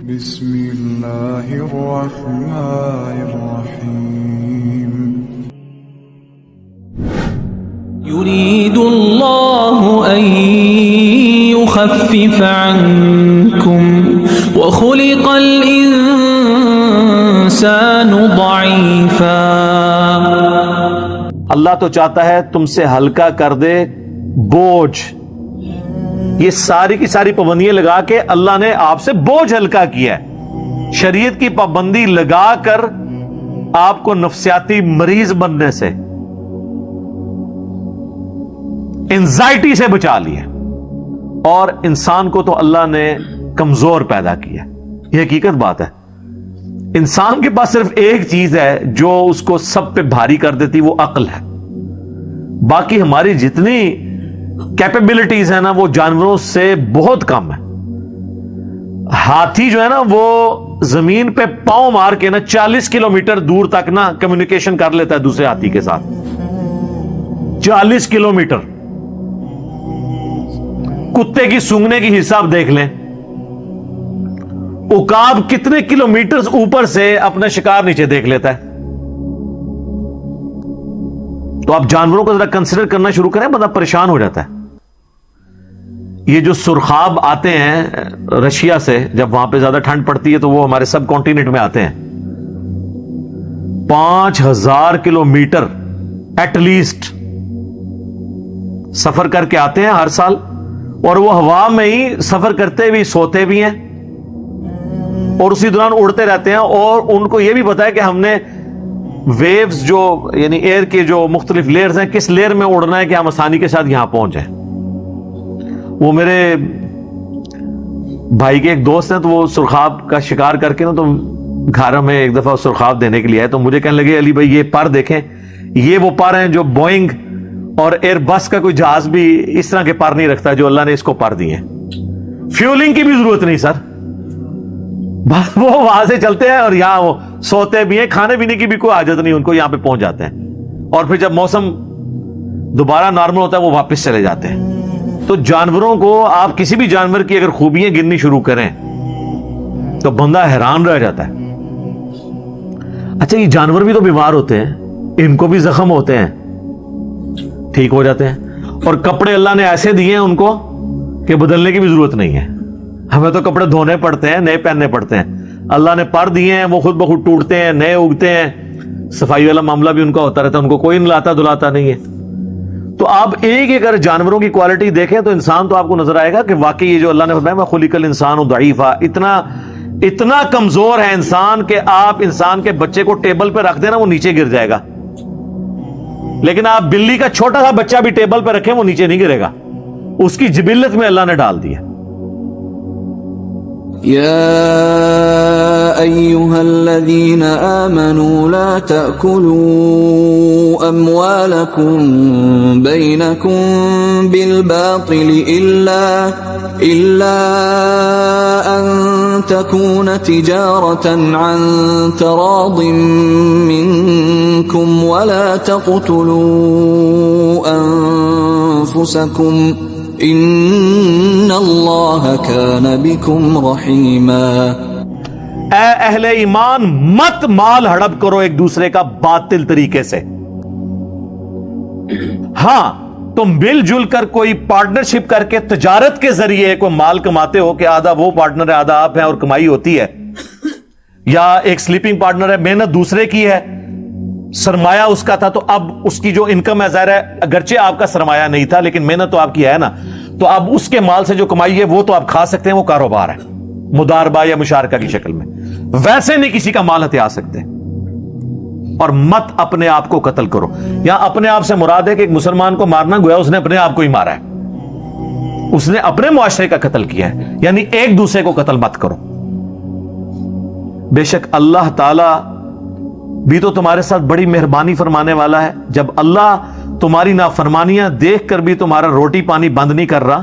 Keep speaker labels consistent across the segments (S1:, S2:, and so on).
S1: بسم اللہ الرحمن الرحیم
S2: يريد الله أن يخفف عنكم وخلق الإنسان ضعيفا.
S3: اللہ تو چاہتا ہے تم سے ہلکا کر دے بوجھ. یہ ساری کی ساری پابندیاں لگا کے اللہ نے آپ سے بوجھ ہلکا کیا ہے. شریعت کی پابندی لگا کر آپ کو نفسیاتی مریض بننے سے، انزائٹی سے بچا لیا. اور انسان کو تو اللہ نے کمزور پیدا کیا. یہ حقیقت بات ہے. انسان کے پاس صرف ایک چیز ہے جو اس کو سب پہ بھاری کر دیتی، وہ عقل ہے. باقی ہماری جتنی کیپیبلٹیز ہیں نا وہ جانوروں سے بہت کم ہے. ہاتھی جو ہے نا وہ زمین پہ پاؤں مار کے نا 40 کلومیٹر دور تک نا کمیونیکیشن کر لیتا ہے دوسرے ہاتھی کے ساتھ. 40 کلومیٹر. کتے کی سونگنے کی حساب دیکھ لیں. عقاب کتنے کلومیٹرز اوپر سے اپنا شکار نیچے دیکھ لیتا ہے. تو آپ جانوروں کو ذرا کنسیڈر کرنا شروع کریں، بندہ پریشان ہو جاتا ہے. یہ جو سرخاب آتے ہیں رشیا سے، جب وہاں پہ زیادہ ٹھنڈ پڑتی ہے تو وہ ہمارے سب کانٹیننٹ میں آتے ہیں. 5000 کلومیٹر ایٹ لیسٹ سفر کر کے آتے ہیں ہر سال. اور وہ ہوا میں ہی سفر کرتے بھی سوتے بھی ہیں اور اسی دوران اڑتے رہتے ہیں. اور ان کو یہ بھی پتا ہے کہ ہم نے ویوز جو یعنی ایئر کے جو مختلف لیئرز ہیں کس لیئر میں اڑنا ہے کہ ہم آسانی کے ساتھ یہاں پہنچ جائیں. وہ میرے بھائی کے ایک دوست ہیں تو وہ سرخاب کا شکار کر کے نا تو گھر میں ایک دفعہ سرخاب دینے کے لیے آئے. تو مجھے کہنے لگے علی بھائی یہ پر دیکھیں، یہ وہ پر ہیں جو بوئنگ اور ایئر بس کا کوئی جہاز بھی اس طرح کے پر نہیں رکھتا جو اللہ نے اس کو پر دیے. فیولنگ کی بھی ضرورت نہیں سر، بس وہ وہاں سے چلتے ہیں اور یہاں وہ سوتے بھی ہیں. کھانے پینے کی بھی کوئی حاجت نہیں ان کو، یہاں پہ پہنچ جاتے ہیں. اور پھر جب موسم دوبارہ نارمل ہوتا ہے وہ واپس چلے جاتے ہیں. تو جانوروں کو آپ کسی بھی جانور کی اگر خوبیاں گننی شروع کریں تو بندہ حیران رہ جاتا ہے. اچھا یہ جانور بھی تو بیمار ہوتے ہیں، ان کو بھی زخم ہوتے ہیں، ٹھیک ہو جاتے ہیں. اور کپڑے اللہ نے ایسے دیے ہیں ان کو کہ بدلنے کی بھی ضرورت نہیں ہے. ہمیں تو کپڑے دھونے پڑتے ہیں، نئے پہننے پڑتے ہیں. اللہ نے پر دیے ہیں، وہ خود بخود ٹوٹتے ہیں، نئے اگتے ہیں. صفائی والا معاملہ بھی ان کا ہوتا رہتا ہے، ان کو کوئی نلاتا دلاتا نہیں ہے. تو آپ ایک اگر جانوروں کی کوالٹی دیکھیں تو انسان تو آپ کو نظر آئے گا کہ واقعی یہ جو اللہ نے فرمایا خلق الانسان ضعیفا، اتنا کمزور ہے انسان کہ آپ انسان کے بچے کو ٹیبل پہ رکھ دینا وہ نیچے گر جائے گا. لیکن آپ بلی کا چھوٹا سا بچہ بھی ٹیبل پہ رکھیں وہ نیچے نہیں گرے گا. اس کی جبلت میں اللہ نے ڈال دیا.
S4: يا أيها الذين آمنوا لا تأكلوا أموالكم بينكم بالباطل إلا أن تكون تجارة عن تراض منكم ولا تقتلوا أنفسكم ان اللہ کان بکم رحیما.
S3: اے اہل ایمان مت مال ہڑپ کرو ایک دوسرے کا باطل طریقے سے. ہاں تم مل جل کر کوئی پارٹنرشپ کر کے تجارت کے ذریعے کوئی مال کماتے ہو کہ آدھا وہ پارٹنر ہے آدھا آپ ہے اور کمائی ہوتی ہے. یا ایک سلیپنگ پارٹنر ہے، محنت دوسرے کی ہے، سرمایہ اس کا تھا تو اب اس کی جو انکم ہے ظاہر ہے اگرچہ آپ کا سرمایہ نہیں تھا لیکن محنت تو آپ کی ہے نا، تو اب اس کے مال سے جو کمائی ہے وہ تو آپ کھا سکتے ہیں، وہ کاروبار ہے مداربہ یا مشارکہ کی شکل میں. ویسے نہیں کسی کا مال ہتھیا سکتے. اور مت اپنے آپ کو قتل کرو. یا اپنے آپ سے مراد ہے کہ ایک مسلمان کو مارنا گویا اس نے اپنے آپ کو ہی مارا ہے، اس نے اپنے معاشرے کا قتل کیا ہے. یعنی ایک دوسرے کو قتل مت کرو. بے شک اللہ تعالی بھی تو تمہارے ساتھ بڑی مہربانی فرمانے والا ہے. جب اللہ تمہاری نافرمانیاں دیکھ کر بھی تمہارا روٹی پانی بند نہیں کر رہا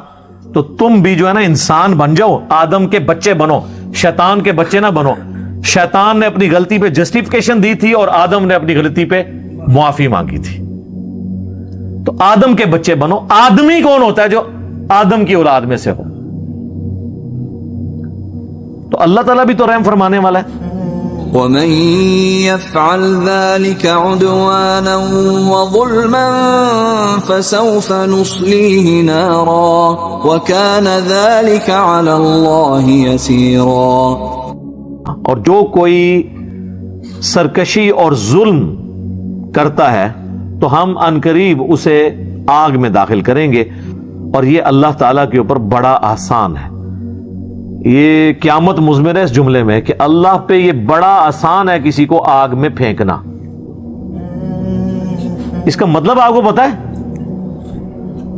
S3: تو تم بھی جو ہے نا انسان بن جاؤ، آدم کے بچے بنو، شیطان کے بچے نہ بنو. شیطان نے اپنی غلطی پہ جسٹیفیکیشن دی تھی اور آدم نے اپنی غلطی پہ معافی مانگی تھی. تو آدم کے بچے بنو. آدمی کون ہوتا ہے؟ جو آدم کی اولاد میں سے ہو. تو اللہ تعالیٰ بھی تو رحم فرمانے والا ہے.
S4: ومن يفعل ذلك عدوانا وظلما فسوف نصليه نارا وكان ذلك على الله يسيرا.
S3: اور جو کوئی سرکشی اور ظلم کرتا ہے تو ہم عنقریب اسے آگ میں داخل کریں گے، اور یہ اللہ تعالیٰ کے اوپر بڑا آسان ہے. یہ قیامت مضمر ہے اس جملے میں کہ اللہ پہ یہ بڑا آسان ہے کسی کو آگ میں پھینکنا. اس کا مطلب آپ کو پتا ہے؟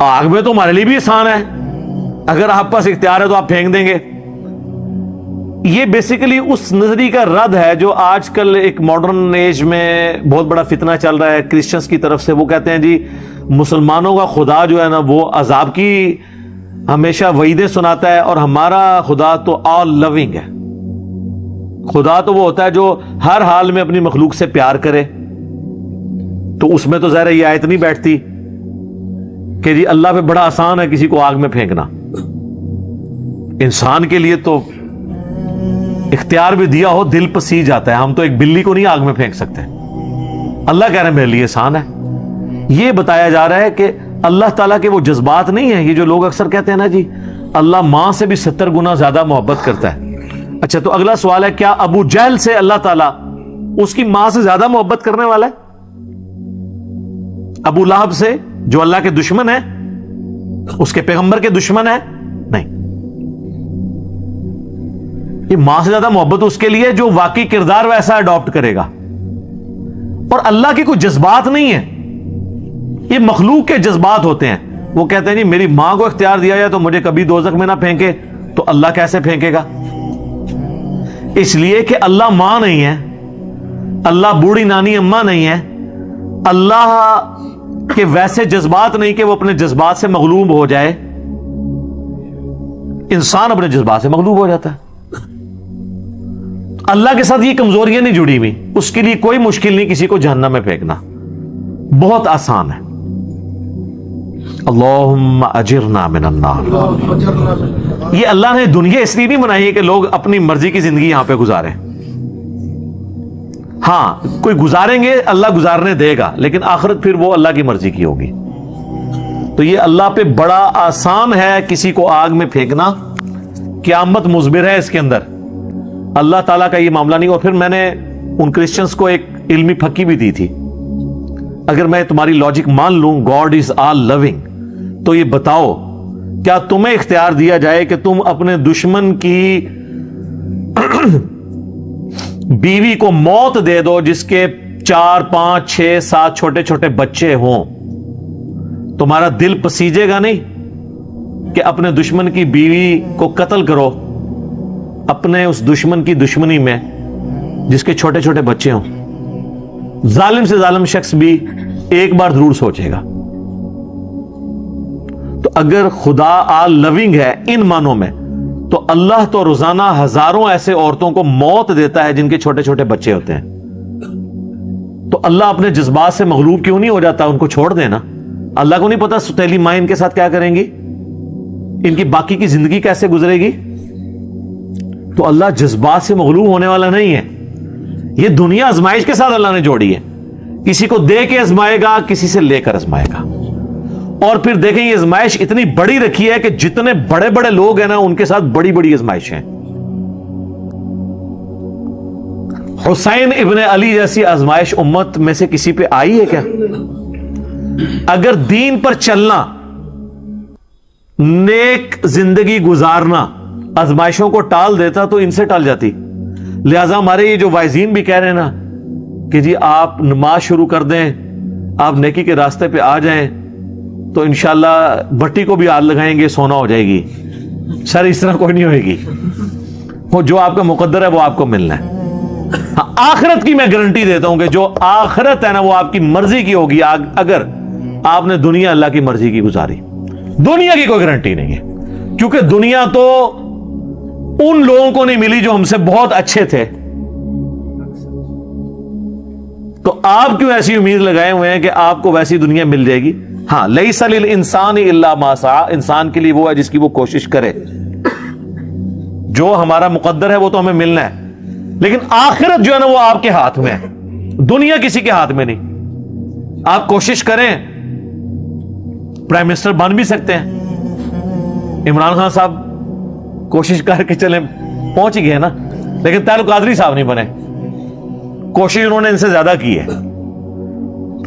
S3: آگ میں تو ہمارے لیے بھی آسان ہے، اگر آپ پاس اختیار ہے تو آپ پھینک دیں گے. یہ بیسیکلی اس نظریے کا رد ہے جو آج کل ایک ماڈرن ایج میں بہت بڑا فتنہ چل رہا ہے کرسچنز کی طرف سے. وہ کہتے ہیں جی مسلمانوں کا خدا جو ہے نا وہ عذاب کی ہمیشہ وعیدیں سناتا ہے، اور ہمارا خدا تو آل لونگ ہے. خدا تو وہ ہوتا ہے جو ہر حال میں اپنی مخلوق سے پیار کرے. تو اس میں تو ظاہر یہ آیت نہیں بیٹھتی کہ جی اللہ پہ بڑا آسان ہے کسی کو آگ میں پھینکنا. انسان کے لیے تو اختیار بھی دیا ہو دل پسی جاتا ہے. ہم تو ایک بلی کو نہیں آگ میں پھینک سکتے. اللہ کہہ رہے ہیں میرے لیے آسان ہے. یہ بتایا جا رہا ہے کہ اللہ تعالیٰ کے وہ جذبات نہیں ہیں. یہ جو لوگ اکثر کہتے ہیں نا جی اللہ ماں سے بھی 70 گنا زیادہ محبت کرتا ہے. اچھا تو اگلا سوال ہے کیا ابو جہل سے اللہ تعالیٰ اس کی ماں سے زیادہ محبت کرنے والا ہے؟ ابو لہب سے جو اللہ کے دشمن ہے، اس کے پیغمبر کے دشمن ہے؟ نہیں. یہ ماں سے زیادہ محبت اس کے لیے جو واقعی کردار ویسا اڈاپٹ کرے گا. اور اللہ کے کوئی جذبات نہیں ہیں، یہ مخلوق کے جذبات ہوتے ہیں. وہ کہتے ہیں جی میری ماں کو اختیار دیا جائے تو مجھے کبھی دوزخ میں نہ پھینکے، تو اللہ کیسے پھینکے گا؟ اس لیے کہ اللہ ماں نہیں ہے، اللہ بوڑھی نانی اماں نہیں ہے، اللہ کے ویسے جذبات نہیں کہ وہ اپنے جذبات سے مغلوب ہو جائے. انسان اپنے جذبات سے مغلوب ہو جاتا ہے. اللہ کے ساتھ یہ کمزوریاں نہیں جڑی ہوئی. اس کے لیے کوئی مشکل نہیں کسی کو جہنم میں پھینکنا، بہت آسان ہے. اللہم اجرنا من النار. یہ اللہ نے دنیا اس لیے نہیں بنائی ہے کہ لوگ اپنی مرضی کی زندگی یہاں پہ گزاریں. ہاں کوئی گزاریں گے اللہ گزارنے دے گا، لیکن آخرت پھر وہ اللہ کی مرضی کی ہوگی. تو یہ اللہ پہ بڑا آسان ہے کسی کو آگ میں پھینکنا. قیامت مضمر ہے اس کے اندر، اللہ تعالیٰ کا یہ معاملہ نہیں. اور پھر میں نے ان کرسچنز کو ایک علمی پھکی بھی دی تھی. اگر میں تمہاری لاجک مان لوں گاڈ از آل لونگ، تو یہ بتاؤ کیا تمہیں اختیار دیا جائے کہ تم اپنے دشمن کی بیوی کو موت دے دو جس کے 4 5 6 7 چھوٹے چھوٹے بچے ہوں؟ تمہارا دل پسیجے گا نہیں کہ اپنے دشمن کی بیوی کو قتل کرو اپنے اس دشمن کی دشمنی میں جس کے چھوٹے چھوٹے بچے ہوں؟ ظالم سے ظالم شخص بھی ایک بار ضرور سوچے گا. تو اگر خدا آل لونگ ہے ان معنوں میں، تو اللہ تو روزانہ ہزاروں ایسے عورتوں کو موت دیتا ہے جن کے چھوٹے چھوٹے بچے ہوتے ہیں. تو اللہ اپنے جذبات سے مغلوب کیوں نہیں ہو جاتا؟ ان کو چھوڑ دینا. اللہ کو نہیں پتا ستیلی ماں ان کے ساتھ کیا کریں گی، ان کی باقی کی زندگی کیسے گزرے گی. تو اللہ جذبات سے مغلوب ہونے والا نہیں ہے. یہ دنیا آزمائش کے ساتھ اللہ نے جوڑی ہے. کسی کو دے کے آزمائے گا، کسی سے لے کر آزمائے گا. اور پھر دیکھیں یہ آزمائش اتنی بڑی رکھی ہے کہ جتنے بڑے بڑے لوگ ہیں نا ان کے ساتھ بڑی بڑی آزمائش ہیں. حسین ابن علی جیسی آزمائش امت میں سے کسی پہ آئی ہے کیا؟ اگر دین پر چلنا، نیک زندگی گزارنا آزمائشوں کو ٹال دیتا تو ان سے ٹال جاتی. لہذا ہمارے یہ جو وائزین بھی کہہ رہے ہیں نا کہ جی آپ نماز شروع کر دیں، آپ نیکی کے راستے پہ آ جائیں تو انشاءاللہ بٹی کو بھی آگ لگائیں گے سونا ہو جائے گی. سر اس طرح کوئی نہیں ہوئے گی. وہ جو آپ کا مقدر ہے وہ آپ کو ملنا ہے. ہاں آخرت کی میں گارنٹی دیتا ہوں کہ جو آخرت ہے نا وہ آپ کی مرضی کی ہوگی اگر آپ نے دنیا اللہ کی مرضی کی گزاری. دنیا کی کوئی گارنٹی نہیں ہے، کیونکہ دنیا تو ان لوگوں کو نہیں ملی جو ہم سے بہت اچھے تھے. تو آپ کیوں ایسی امید لگائے ہوئے ہیں کہ آپ کو ویسی دنیا مل جائے گی؟ ہاں لیس للانسان الا ما سعى، انسان کے لیے وہ ہے جس کی وہ کوشش کرے. جو ہمارا مقدر ہے وہ تو ہمیں ملنا ہے، لیکن آخرت جو ہے نا وہ آپ کے ہاتھ میں ہے، دنیا کسی کے ہاتھ میں نہیں۔ آپ کوشش کریں، پرائم منسٹر بن بھی سکتے ہیں، عمران خان صاحب کوشش کر کے چلیں، پہنچ ہی گئے نا، لیکن طاہر القادری صاحب نہیں بنے، کوشش انہوں نے ان سے زیادہ کی ہے۔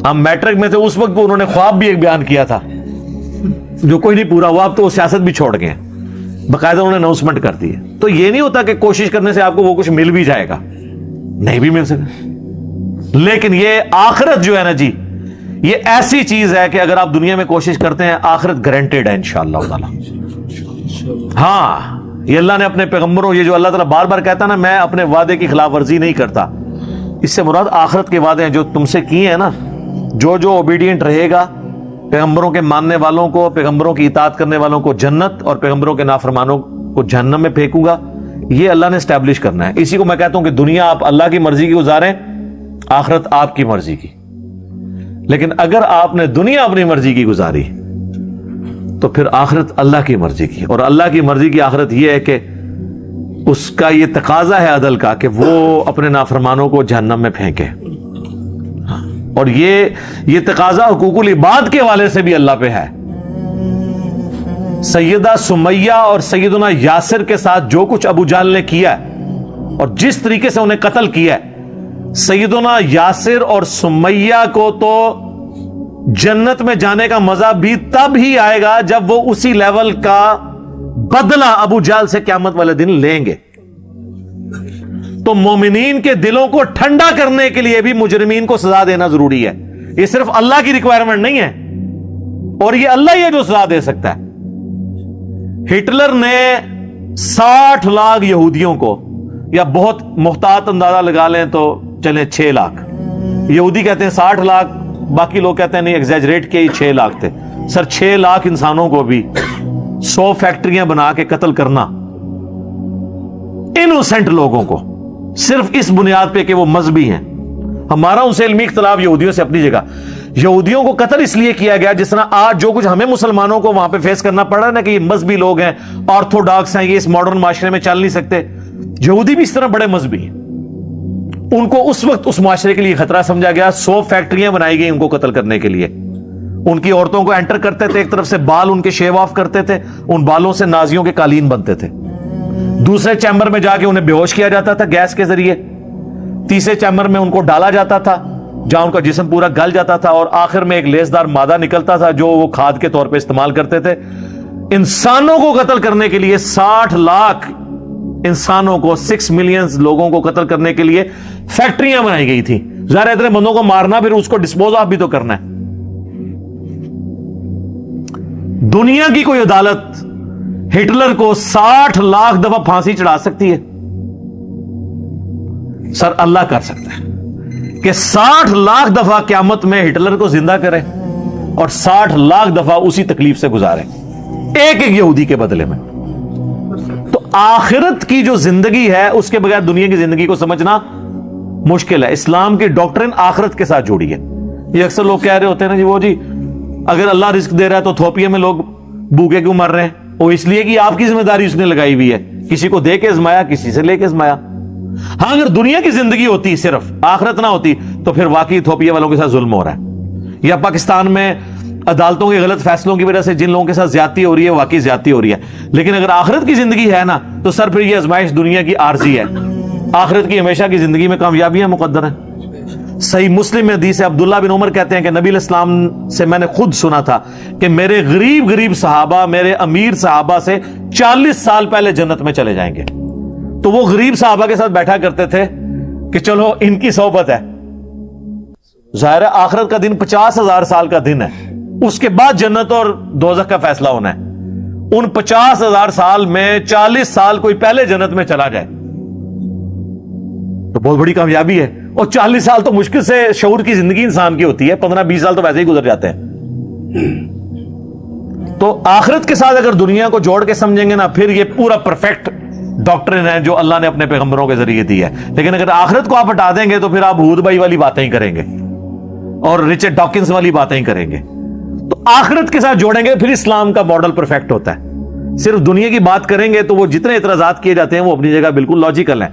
S3: ہم میٹرک میں تھے اس وقت انہوں نے خواب بھی ایک بیان کیا تھا جو کوئی نہیں پورا ہوا، اب تو وہ سیاست بھی چھوڑ گئے، باقاعدہ انہوں نے اناؤنسمنٹ کر دی ہے۔ تو یہ نہیں ہوتا کہ کوشش کرنے سے آپ کو وہ کچھ مل بھی جائے گا، نہیں بھی مل سکتا، لیکن یہ آخرت جو ہے نا جی، یہ ایسی چیز ہے کہ اگر آپ دنیا میں کوشش کرتے ہیں آخرت گارنٹیڈ ہے انشاءاللہ تعالی۔ ہاں، یہ اللہ نے اپنے پیغمبروں، یہ جو اللہ تعالیٰ بار بار کہتا ہے نا میں اپنے وعدے کی خلاف ورزی نہیں کرتا، اس سے مراد آخرت کے وعدے ہیں جو تم سے کیے ہیں نا، جو اوبیڈینٹ رہے گا، پیغمبروں کے ماننے والوں کو، پیغمبروں کی اطاعت کرنے والوں کو جنت، اور پیغمبروں کے نافرمانوں کو جہنم میں پھینکوں گا، یہ اللہ نے اسٹیبلش کرنا ہے۔ اسی کو میں کہتا ہوں کہ دنیا آپ اللہ کی مرضی کی گزاریں، آخرت آپ کی مرضی کی۔ لیکن اگر آپ نے دنیا اپنی مرضی کی گزاری تو پھر آخرت اللہ کی مرضی کی، اور اللہ کی مرضی کی آخرت یہ ہے کہ اس کا یہ تقاضا ہے عدل کا کہ وہ اپنے نافرمانوں کو جہنم میں پھینکے، اور یہ تقاضا حقوق العباد کے حوالے سے بھی اللہ پہ ہے۔ سیدہ سمیہ اور سیدنا یاسر کے ساتھ جو کچھ ابو جہل نے کیا ہے اور جس طریقے سے انہیں قتل کیا ہے، سیدنا یاسر اور سمیہ کو تو جنت میں جانے کا مزہ بھی تب ہی آئے گا جب وہ اسی لیول کا بدلہ ابو جہل سے قیامت والے دن لیں گے۔ تو مومنین کے دلوں کو ٹھنڈا کرنے کے لیے بھی مجرمین کو سزا دینا ضروری ہے، یہ صرف اللہ کی ریکوائرمنٹ نہیں ہے، اور یہ اللہ ہی ہے جو سزا دے سکتا ہے۔ ہٹلر نے 60 لاکھ یہودیوں کو، یا بہت محتاط اندازہ لگا لیں تو چلیں 6 لاکھ، یہودی کہتے ہیں 60 لاکھ، باقی لوگ کہتے ہیں نہیں ایگزیجریٹ کیا، 6 لاکھ تھے۔ سر 6 لاکھ انسانوں کو بھی 100 فیکٹریاں بنا کے قتل کرنا، انوسنٹ لوگوں کو، صرف اس بنیاد پہ کہ وہ مذہبی ہیں۔ ہمارا ان سے علمی اختلاف یہودیوں سے اپنی جگہ، یہودیوں کو قتل اس لیے کیا گیا جس طرح آج جو کچھ ہمیں مسلمانوں کو وہاں پہ فیس کرنا پڑ رہا ہے نا کہ یہ مذہبی لوگ ہیں، آرتھوڈاکس ہیں، یہ اس ماڈرن معاشرے میں چل نہیں سکتے، یہودی بھی اس طرح بڑے مذہبی ہیں۔ ان کو اس وقت اس معاشرے کے لیے خطرہ سمجھا گیا، 100 فیکٹریاں بنائی گئی ان کو قتل کرنے کے لیے۔ ان کی عورتوں کو انٹر کرتے تھے، ایک طرف سے بال ان کے شیو آف کرتے تھے، ان بالوں سے نازیوں کے قالین بنتے تھے، دوسرے چیمبر میں جا کے انہیں بے ہوش کیا جاتا تھا گیس کے ذریعے، تیسرے چیمبر میں ان کو ڈالا جاتا تھا جہاں ان کا جسم پورا گل جاتا تھا، اور آخر میں ایک لیسدار مادہ نکلتا تھا جو وہ کھاد کے طور پہ استعمال کرتے تھے۔ انسانوں کو قتل کرنے کے لیے 60 لاکھ انسانوں کو، 6 ملین لوگوں کو قتل کرنے کے لیے فیکٹریاں بنائی گئی تھی۔ ظاہر اتنے بندوں کو مارنا، پھر اس کو ڈسپوز آف بھی تو کرنا ہے۔ دنیا کی کوئی عدالت ہٹلر کو 60 لاکھ دفعہ پھانسی چڑھا سکتی ہے؟ سر اللہ کر سکتا ہے کہ 60 لاکھ دفعہ قیامت میں ہٹلر کو زندہ کرے اور 60 لاکھ دفعہ اسی تکلیف سے گزارے، ایک ایک یہودی کے بدلے میں۔ تو آخرت کی جو زندگی ہے اس کے بغیر دنیا کی زندگی کو سمجھنا مشکل ہے۔ اسلام کی ڈاکٹرن آخرت کے ساتھ جوڑی ہے۔ یہ اکثر لوگ کہہ رہے ہوتے ہیں نا جی، وہ جی اگر اللہ رزق دے رہا ہے تو تھوپیا میں لوگ بھوکے کیوں مر رہے ہیں؟ وہ اس لیے کہ آپ کی ذمہ داری اس نے لگائی ہوئی ہے، کسی کو دے کے ازمایا، کسی سے لے کے ازمایا۔ ہاں اگر دنیا کی زندگی ہوتی صرف، آخرت نہ ہوتی، تو پھر واقعی تھوپیا والوں کے ساتھ ظلم ہو رہا ہے، یا پاکستان میں عدالتوں کے غلط فیصلوں کی وجہ سے جن لوگوں کے ساتھ زیادتی ہو رہی ہے واقعی زیادتی ہو رہی ہے۔ لیکن اگر آخرت کی زندگی ہے نا تو سر پھر یہ آزمائش دنیا کی عارضی ہے، آخرت کی ہمیشہ کی زندگی میں کامیابیاں مقدر ہیں۔ صحیح مسلم میں حدیث ہے، عبداللہ بن عمر کہتے ہیں کہ نبی علیہ السلام سے میں نے خود سنا تھا کہ میرے غریب صحابہ میرے امیر صحابہ سے 40 سال پہلے جنت میں چلے جائیں گے۔ تو وہ غریب صحابہ کے ساتھ بیٹھا کرتے تھے کہ چلو ان کی صحبت ہے۔ ظاہر ہے آخرت کا دن 50,000 سال کا دن ہے، اس کے بعد جنت اور دوزخ کا فیصلہ ہونا ہے۔ ان 50,000 سال میں 40 سال کوئی پہلے جنت میں چلا جائے تو بہت بڑی کامیابی ہے، اور 40 سال تو مشکل سے شعور کی زندگی انسان کی ہوتی ہے، 15-20 سال تو ویسے ہی گزر جاتے ہیں۔ تو آخرت کے ساتھ اگر دنیا کو جوڑ کے سمجھیں گے نا، پھر یہ پورا پرفیکٹ ڈاکٹرن ہے جو اللہ نے اپنے پیغمبروں کے ذریعے دی ہے۔ لیکن اگر آخرت کو آپ ہٹا دیں گے تو پھر آپ ہود بھائی والی باتیں ہی کریں گے اور رچرڈ ڈاکنز والی باتیں ہی کریں گے۔ تو آخرت کے ساتھ جوڑیں گے پھر اسلام کا ماڈل پرفیکٹ ہوتا ہے۔ صرف دنیا کی بات کریں گے تو وہ جتنے اعتراضات کیے جاتے ہیں وہ اپنی جگہ بالکل لاجیکل ہیں،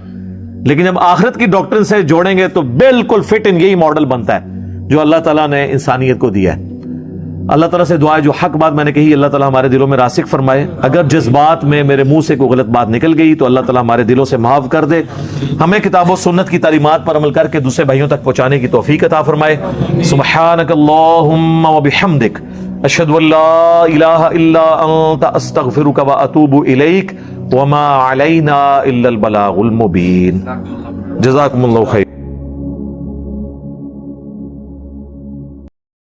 S3: لیکن جب آخرت کی ڈاکٹرن سے جوڑیں گے تو بالکل فٹ ان یہی ماڈل بنتا ہے جو اللہ تعالیٰ نے انسانیت کو دیا ہے۔ اللہ تعالیٰ سے دعا ہے جو حق بات میں نے کہی اللہ تعالیٰ ہمارے دلوں میں راسخ فرمائے، اگر جس بات میں میرے منہ سے کوئی غلط بات نکل گئی تو اللہ تعالیٰ ہمارے دلوں سے معاف کر دے، ہمیں کتاب و سنت کی تعلیمات پر عمل کر کے دوسرے بھائیوں تک پہنچانے کی توفیق عطا فرمائے۔ سبحانک اللہم و بحمدک، اشہد ان لا الہ الا انت، استغفرک و اتوب الیک، وما علینا الا البلاغ المبین۔ جزاکم اللہ خیر۔